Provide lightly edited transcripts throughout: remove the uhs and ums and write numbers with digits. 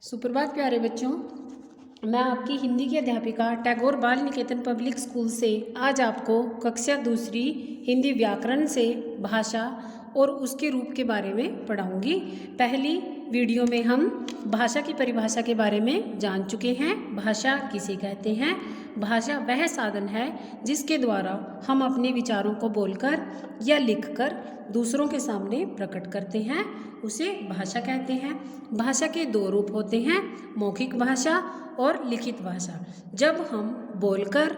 सुप्रभात प्यारे बच्चों, मैं आपकी हिंदी की अध्यापिका टैगोर बाल निकेतन पब्लिक स्कूल से आज आपको कक्षा दूसरी हिंदी व्याकरण से भाषा और उसके रूप के बारे में पढ़ाऊंगी। पहली वीडियो में हम भाषा की परिभाषा के बारे में जान चुके हैं। भाषा किसे कहते हैं? भाषा वह साधन है जिसके द्वारा हम अपने विचारों को बोलकर या लिखकर दूसरों के सामने प्रकट करते हैं, उसे भाषा कहते हैं। भाषा के दो रूप होते हैं, मौखिक भाषा और लिखित भाषा। जब हम बोलकर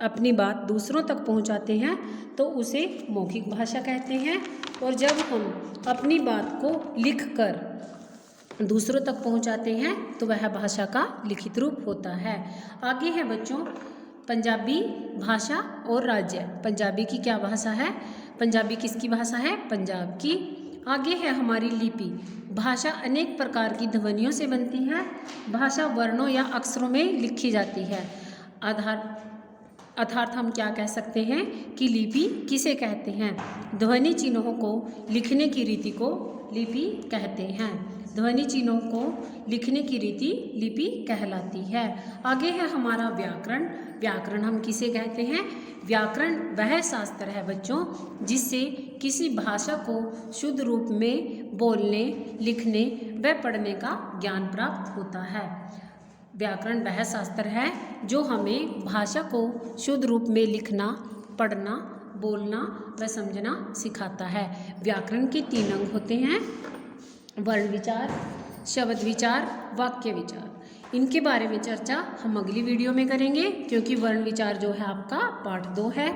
अपनी बात दूसरों तक पहुंचाते हैं तो उसे मौखिक भाषा कहते हैं, और जब हम अपनी बात को लिखकर दूसरों तक पहुंचाते हैं तो वह भाषा का लिखित रूप होता है। आगे है बच्चों पंजाबी भाषा और राज्य। पंजाबी की क्या भाषा है? पंजाबी किसकी भाषा है? पंजाब की। आगे है हमारी लिपि। भाषा अनेक प्रकार की ध्वनियों से बनती है। भाषा वर्णों या अक्षरों में लिखी जाती है। अर्थात हम क्या कह सकते हैं कि लिपि किसे कहते हैं? ध्वनि चिन्हों को लिखने की रीति को लिपि कहते हैं। ध्वनि चिन्हों को लिखने की रीति लिपि कहलाती है। आगे है हमारा व्याकरण। व्याकरण हम किसे कहते हैं? व्याकरण वह शास्त्र है बच्चों जिससे किसी भाषा को शुद्ध रूप में बोलने, लिखने व पढ़ने का ज्ञान प्राप्त होता है। व्याकरण वह शास्त्र है जो हमें भाषा को शुद्ध रूप में लिखना, पढ़ना, बोलना व समझना सिखाता है। व्याकरण के 3 अंग होते हैं, वर्ण विचार, शब्द विचार, वाक्य विचार। इनके बारे में चर्चा हम अगली वीडियो में करेंगे क्योंकि वर्ण विचार जो है आपका पार्ट 2 है।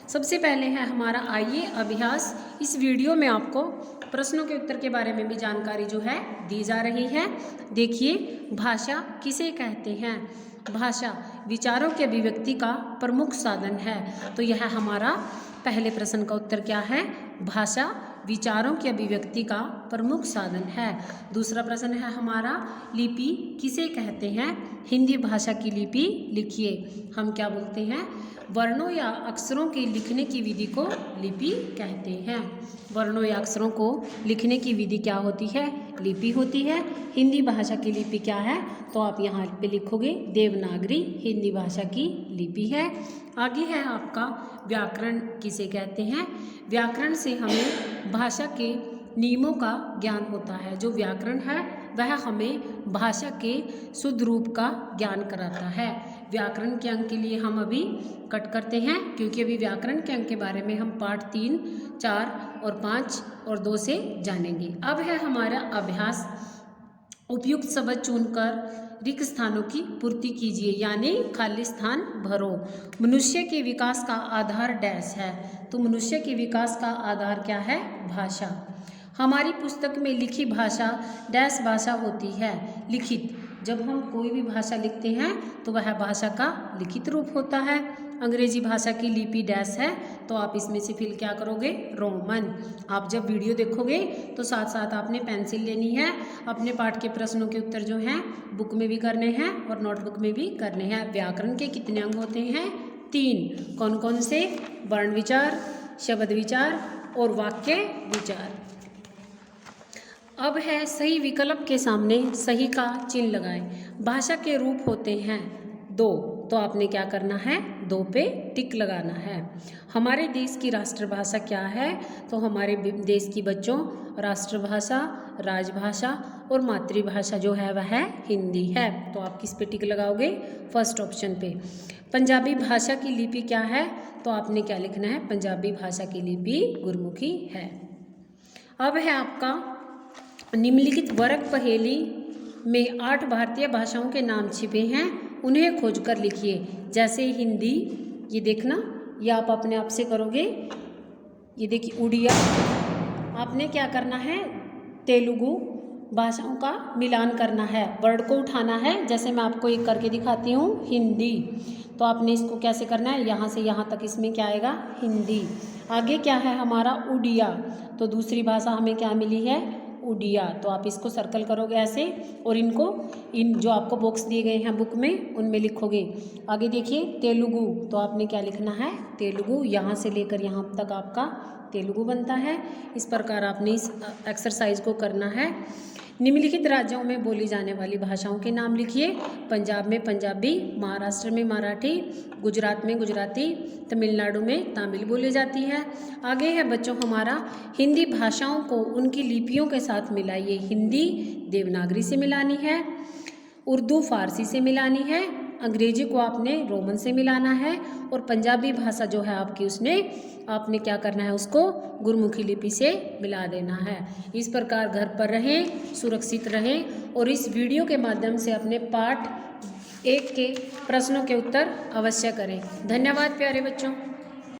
सबसे पहले है हमारा आइए अभ्यास। इस वीडियो में आपको प्रश्नों के उत्तर के बारे में भी जानकारी जो है दी जा रही है। देखिए, भाषा किसे कहते हैं? भाषा विचारों की अभिव्यक्ति का प्रमुख साधन है। तो यह हमारा पहले प्रश्न का उत्तर क्या है? भाषा विचारों की अभिव्यक्ति का प्रमुख साधन है। दूसरा प्रश्न है हमारा लिपि किसे कहते हैं? हिंदी भाषा की लिपि लिखिए। हम क्या बोलते हैं? वर्णों या अक्षरों के लिखने की विधि को लिपि कहते हैं। वर्णों या अक्षरों को लिखने की विधि क्या होती है? लिपि होती है। हिंदी भाषा की लिपि क्या है? तो आप यहाँ पे लिखोगे देवनागरी हिंदी भाषा की लिपि है। आगे है आपका व्याकरण किसे कहते हैं? व्याकरण से हमें भाषा के नियमों का ज्ञान होता है। जो व्याकरण है वह हमें भाषा के शुद्ध रूप का ज्ञान कराता है। व्याकरण के अंक के लिए हम अभी कट करते हैं क्योंकि अभी व्याकरण के अंक के बारे में हम पार्ट 3, 4 और 5 और 2 से जानेंगे। अब है हमारा अभ्यास। उपयुक्त शब्द चुनकर रिक्त स्थानों की पूर्ति कीजिए, यानी खाली स्थान भरो। मनुष्य के विकास का आधार डैश है। तो मनुष्य के विकास का आधार क्या है? भाषा। हमारी पुस्तक में लिखी भाषा डैश भाषा होती है? लिखित। जब हम कोई भी भाषा लिखते हैं तो वह भाषा का लिखित रूप होता है। अंग्रेजी भाषा की लिपि डैश है, तो आप इसमें से फिल क्या करोगे? रोमन। आप जब वीडियो देखोगे तो साथ साथ आपने पेंसिल लेनी है। अपने पाठ के प्रश्नों के उत्तर जो हैं बुक में भी करने हैं और नोटबुक में भी करने हैं। व्याकरण के कितने अंग होते हैं? 3। कौन कौन से? वर्ण विचार, शब्द विचार और वाक्य विचार। अब है सही विकल्प के सामने सही का चिन्ह लगाएं। भाषा के रूप होते हैं 2, तो आपने क्या करना है? 2 पे टिक लगाना है। हमारे देश की राष्ट्रभाषा क्या है? तो हमारे देश की बच्चों राष्ट्रभाषा, राजभाषा और मातृभाषा जो है वह हिंदी है। तो आप किस पे टिक लगाओगे? फर्स्ट ऑप्शन पे। पंजाबी भाषा की लिपि क्या है? तो आपने क्या लिखना है? पंजाबी भाषा की लिपि गुरमुखी है। अब है आपका निम्नलिखित वर्ग पहेली में 8 भारतीय भाषाओं के नाम छिपे हैं, उन्हें खोजकर लिखिए। जैसे हिंदी, ये देखना, ये आप अपने आप से करोगे। ये देखिए उड़िया। आपने क्या करना है? तेलुगु भाषाओं का मिलान करना है, वर्ड को उठाना है। जैसे मैं आपको एक करके दिखाती हूँ, हिंदी। तो आपने इसको कैसे करना है? यहाँ से यहाँ तक इसमें क्या आएगा? हिंदी। आगे क्या है हमारा? उड़िया। तो दूसरी भाषा हमें क्या मिली है? उड़िया। तो आप इसको सर्कल करोगे ऐसे और इनको इन जो आपको बॉक्स दिए गए हैं बुक में उनमें लिखोगे। आगे देखिए तेलुगु। तो आपने क्या लिखना है? तेलुगु। यहाँ से लेकर यहाँ तक आपका तेलुगु बनता है। इस प्रकार आपने इस एक्सरसाइज को करना है। निम्नलिखित राज्यों में बोली जाने वाली भाषाओं के नाम लिखिए। पंजाब में पंजाबी, महाराष्ट्र में मराठी, गुजरात में गुजराती, तमिलनाडु में तमिल बोली जाती है। आगे है बच्चों हमारा हिंदी भाषाओं को उनकी लिपियों के साथ मिलाइए। हिंदी देवनागरी से मिलानी है, उर्दू फारसी से मिलानी है, अंग्रेजी को आपने रोमन से मिलाना है और पंजाबी भाषा जो है आपकी उसमें आपने क्या करना है, उसको गुरमुखी लिपि से मिला देना है। इस प्रकार घर पर रहें, सुरक्षित रहें और इस वीडियो के माध्यम से अपने पाठ 1 के प्रश्नों के उत्तर अवश्य करें। धन्यवाद प्यारे बच्चों।